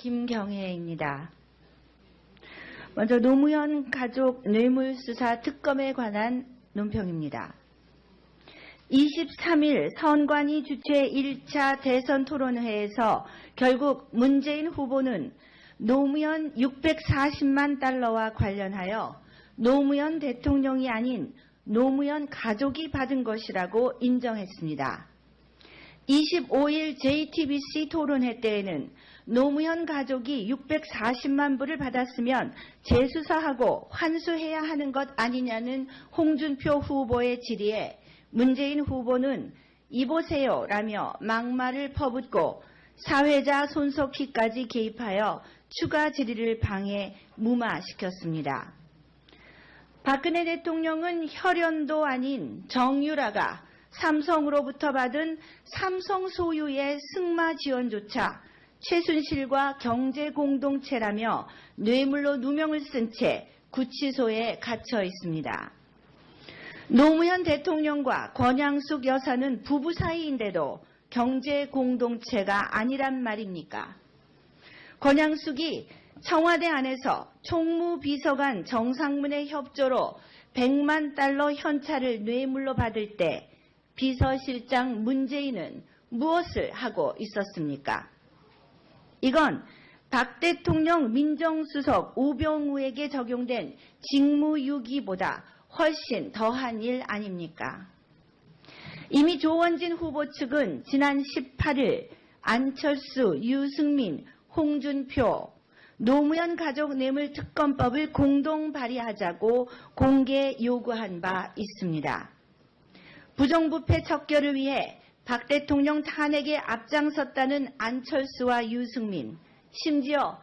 김경혜입니다. 먼저 노무현 가족 뇌물수사 특검에 관한 논평입니다. 23일 선관위 주최 1차 대선 토론회에서 결국 문재인 후보는 노무현 640만 달러와 관련하여 노무현 대통령이 아닌 노무현 가족이 받은 것이라고 인정했습니다. 25일 JTBC 토론회 때에는 노무현 가족이 640만 불을 받았으면 재수사하고 환수해야 하는 것 아니냐는 홍준표 후보의 질의에 문재인 후보는 이보세요 라며 막말을 퍼붓고 사회자 손석희까지 개입하여 추가 질의를 방해 무마시켰습니다. 박근혜 대통령은 혈연도 아닌 정유라가 삼성으로부터 받은 삼성 소유의 승마 지원조차 최순실과 경제공동체라며 뇌물로 누명을 쓴 채 구치소에 갇혀 있습니다. 노무현 대통령과 권양숙 여사는 부부 사이인데도 경제공동체가 아니란 말입니까? 권양숙이 청와대 안에서 총무비서관 정상문의 협조로 100만 달러 현찰을 뇌물로 받을 때 비서실장 문재인은 무엇을 하고 있었습니까? 이건 박 대통령 민정수석 우병우에게 적용된 직무유기보다 훨씬 더한 일 아닙니까? 이미 조원진 후보 측은 지난 18일 안철수, 유승민, 홍준표, 노무현 가족 뇌물 특검법을 공동 발의하자고 공개 요구한 바 있습니다. 부정부패 척결을 위해 박 대통령 탄핵에 앞장섰다는 안철수와 유승민, 심지어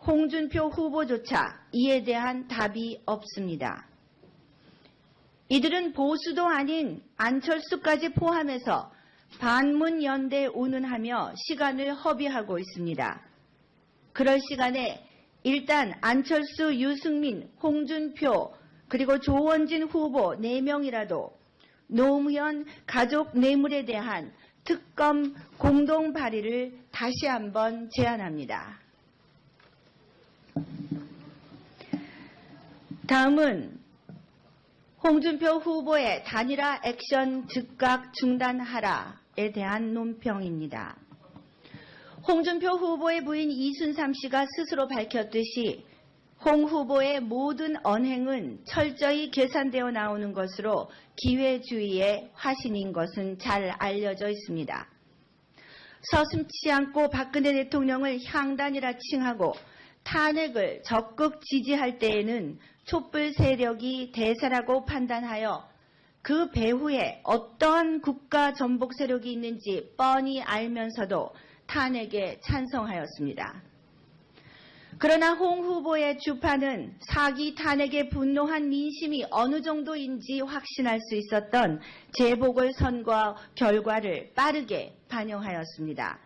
홍준표 후보조차 이에 대한 답이 없습니다. 이들은 보수도 아닌 안철수까지 포함해서 반문연대 운운하며 시간을 허비하고 있습니다. 그럴 시간에 일단 안철수, 유승민, 홍준표 그리고 조원진 후보 4명이라도 노무현 가족 뇌물에 대한 특검 공동 발의를 다시 한번 제안합니다. 다음은 홍준표 후보의 단일화 액션 즉각 중단하라에 대한 논평입니다. 홍준표 후보의 부인 이순삼 씨가 스스로 밝혔듯이 홍 후보의 모든 언행은 철저히 계산되어 나오는 것으로 기회주의의 화신인 것은 잘 알려져 있습니다. 서슴지 않고 박근혜 대통령을 향단이라 칭하고 탄핵을 적극 지지할 때에는 촛불 세력이 대세라고 판단하여 그 배후에 어떠한 국가 전복 세력이 있는지 뻔히 알면서도 탄핵에 찬성하였습니다. 그러나 홍 후보의 주파는 사기 탄핵에 분노한 민심이 어느 정도인지 확신할 수 있었던 재보궐선거 결과를 빠르게 반영하였습니다.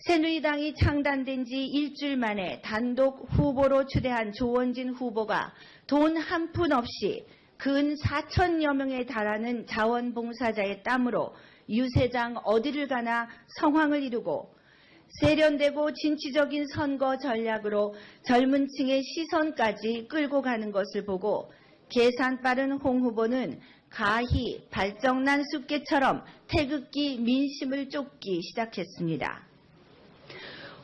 새누리당이 창단된 지 일주일 만에 단독 후보로 추대한 조원진 후보가 돈 한 푼 없이 근 4천여 명에 달하는 자원봉사자의 땀으로 유세장 어디를 가나 성황을 이루고 세련되고 진취적인 선거 전략으로 젊은 층의 시선까지 끌고 가는 것을 보고 계산 빠른 홍 후보는 가히 발정난 숫개처럼 태극기 민심을 쫓기 시작했습니다.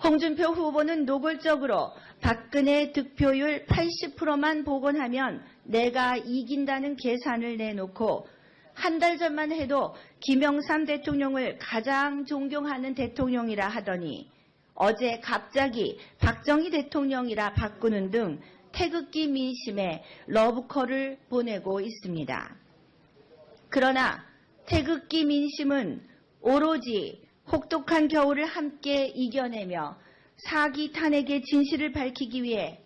홍준표 후보는 노골적으로 박근혜 득표율 80%만 복원하면 내가 이긴다는 계산을 내놓고 한 달 전만 해도 김영삼 대통령을 가장 존경하는 대통령이라 하더니 어제 갑자기 박정희 대통령이라 바꾸는 등 태극기 민심에 러브콜을 보내고 있습니다. 그러나 태극기 민심은 오로지 혹독한 겨울을 함께 이겨내며 사기 탄핵의 진실을 밝히기 위해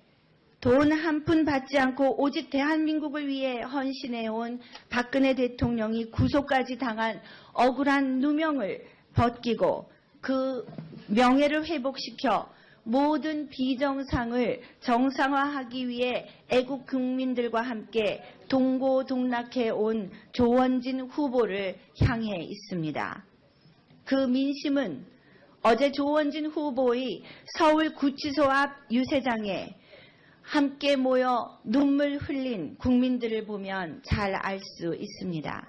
돈 한 푼 받지 않고 오직 대한민국을 위해 헌신해온 박근혜 대통령이 구속까지 당한 억울한 누명을 벗기고 그 명예를 회복시켜 모든 비정상을 정상화하기 위해 애국 국민들과 함께 동고동락해온 조원진 후보를 향해 있습니다. 그 민심은 어제 조원진 후보의 서울구치소 앞 유세장에 함께 모여 눈물 흘린 국민들을 보면 잘 알 수 있습니다.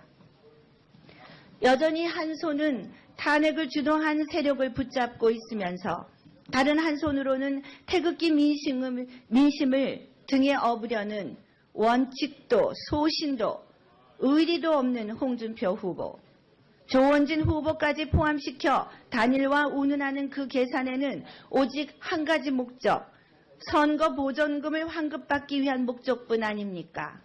여전히 한 손은 탄핵을 주도한 세력을 붙잡고 있으면서 다른 한 손으로는 태극기 민심을 등에 업으려는 원칙도 소신도 의리도 없는 홍준표 후보, 조원진 후보까지 포함시켜 단일화 운운하는 그 계산에는 오직 한 가지 목적, 선거 보전금을 환급받기 위한 목적뿐 아닙니까?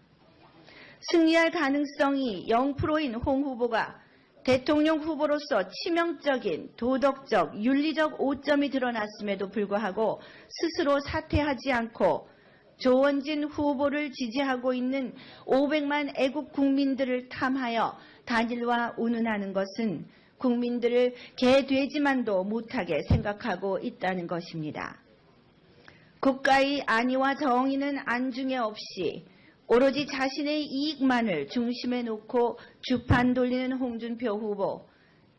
승리할 가능성이 0%인 홍 후보가 대통령 후보로서 치명적인 도덕적, 윤리적 오점이 드러났음에도 불구하고 스스로 사퇴하지 않고 조원진 후보를 지지하고 있는 500만 애국 국민들을 탐하여 단일화 운운하는 것은 국민들을 개돼지만도 못하게 생각하고 있다는 것입니다. 국가의 안위와 정의는 안중에 없이 오로지 자신의 이익만을 중심에 놓고 주판 돌리는 홍준표 후보,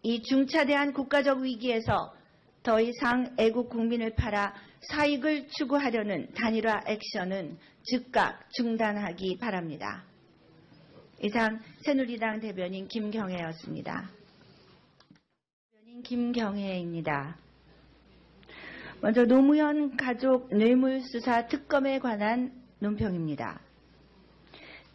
이 중차대한 국가적 위기에서 더 이상 애국 국민을 팔아 사익을 추구하려는 단일화 액션은 즉각 중단하기 바랍니다. 이상 새누리당 대변인 김경애였습니다. 대변인 김경애입니다. 먼저 노무현 가족 뇌물수사 특검에 관한 논평입니다.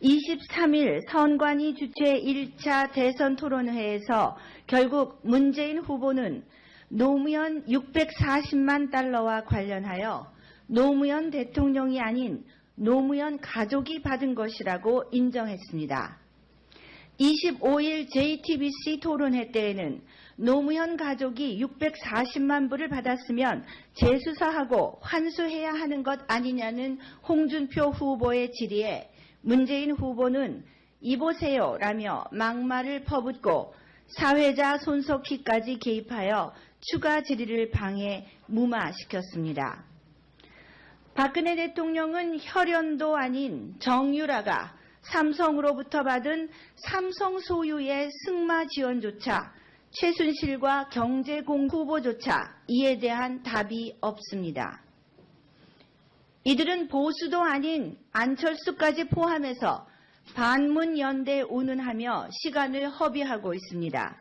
23일 선관위 주최 1차 대선 토론회에서 결국 문재인 후보는 노무현 640만 달러와 관련하여 노무현 대통령이 아닌 노무현 가족이 받은 것이라고 인정했습니다. 25일 JTBC 토론회 때에는 노무현 가족이 640만 불을 받았으면 재수사하고 환수해야 하는 것 아니냐는 홍준표 후보의 질의에 문재인 후보는 이보세요 라며 막말을 퍼붓고 사회자 손석희까지 개입하여 추가 질의를 방해 무마시켰습니다. 박근혜 대통령은 혈연도 아닌 정유라가 삼성으로부터 받은 삼성 소유의 승마 지원조차 최순실과 경제공 후보조차 이에 대한 답이 없습니다. 이들은 보수도 아닌 안철수까지 포함해서 반문연대 운운하며 시간을 허비하고 있습니다.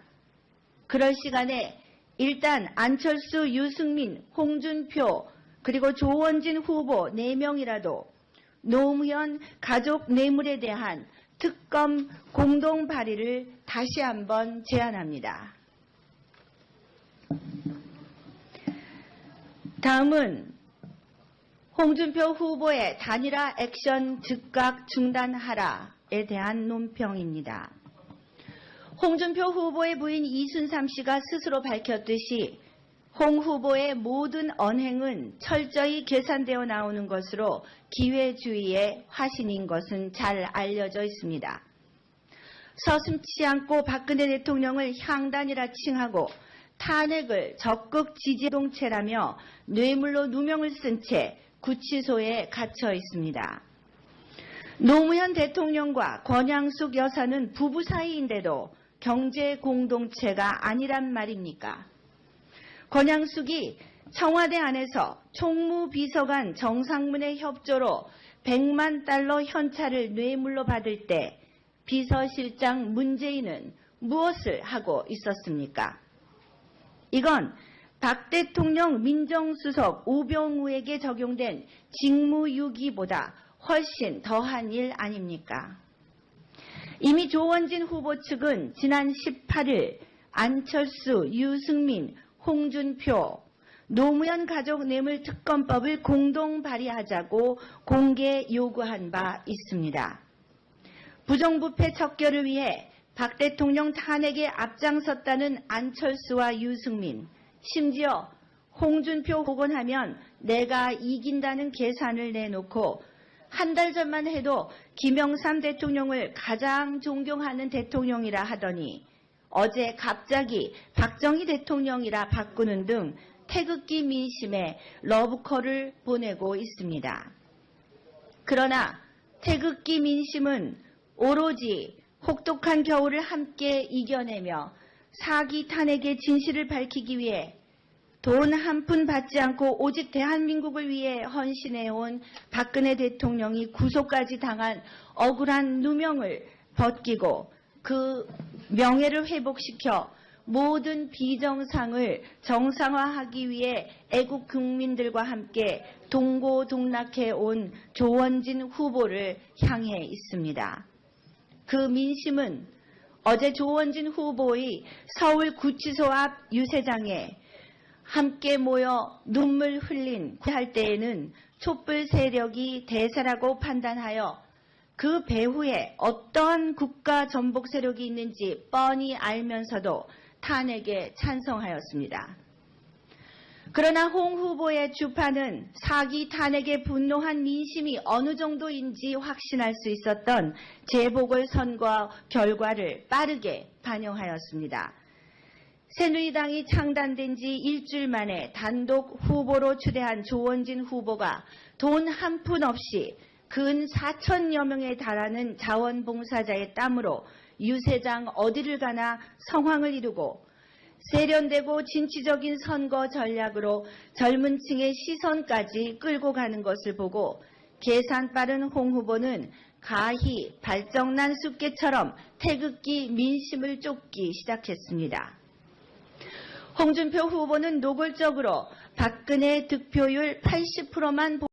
그럴 시간에 일단 안철수, 유승민, 홍준표 그리고 조원진 후보 4명이라도 노무현 가족 뇌물에 대한 특검 공동 발의를 다시 한번 제안합니다. 다음은 홍준표 후보의 단일화 액션 즉각 중단하라에 대한 논평입니다. 홍준표 후보의 부인 이순삼 씨가 스스로 밝혔듯이 홍 후보의 모든 언행은 철저히 계산되어 나오는 것으로 기회주의의 화신인 것은 잘 알려져 있습니다. 서슴지 않고 박근혜 대통령을 향단이라 칭하고 탄핵을 적극 지지동체라며 뇌물로 누명을 쓴 채 구치소에 갇혀 있습니다. 노무현 대통령과 권양숙 여사는 부부 사이인데도 경제 공동체가 아니란 말입니까? 권양숙이 청와대 안에서 총무비서관 정상문의 협조로 100만 달러 현찰을 뇌물로 받을 때 비서실장 문재인은 무엇을 하고 있었습니까? 이건 박 대통령 민정수석 우병우에게 적용된 직무유기보다 훨씬 더한 일 아닙니까? 이미 조원진 후보 측은 지난 18일 안철수, 유승민, 홍준표, 노무현 가족 뇌물 특검법을 공동 발의하자고 공개 요구한 바 있습니다. 부정부패 척결을 위해 박 대통령 탄핵에 앞장섰다는 안철수와 유승민, 심지어 홍준표 복원하면 내가 이긴다는 계산을 내놓고 한 달 전만 해도 김영삼 대통령을 가장 존경하는 대통령이라 하더니 어제 갑자기 박정희 대통령이라 바꾸는 등 태극기 민심에 러브콜을 보내고 있습니다. 그러나 태극기 민심은 오로지 혹독한 겨울을 함께 이겨내며 사기 탄핵의 진실을 밝히기 위해 돈 한 푼 받지 않고 오직 대한민국을 위해 헌신해온 박근혜 대통령이 구속까지 당한 억울한 누명을 벗기고 그 명예를 회복시켜 모든 비정상을 정상화하기 위해 애국 국민들과 함께 동고동락해온 조원진 후보를 향해 있습니다. 그 민심은 어제 조원진 후보의 서울구치소 앞 유세장에 함께 모여 눈물 흘린 할 때에는 촛불 세력이 대세라고 판단하여 그 배후에 어떠한 국가 전복 세력이 있는지 뻔히 알면서도 탄핵에 찬성하였습니다. 그러나 홍 후보의 주파는 사기 탄핵에 분노한 민심이 어느 정도인지 확신할 수 있었던 재보궐선거 결과를 빠르게 반영하였습니다. 새누리당이 창단된 지 일주일 만에 단독 후보로 추대한 조원진 후보가 돈 한 푼 없이 근 4천여 명에 달하는 자원봉사자의 땀으로 유세장 어디를 가나 성황을 이루고 세련되고 진취적인 선거 전략으로 젊은 층의 시선까지 끌고 가는 것을 보고 계산 빠른 홍 후보는 가히 발정난 숫개처럼 태극기 민심을 쫓기 시작했습니다. 홍준표 후보는 노골적으로 박근혜 득표율 80%만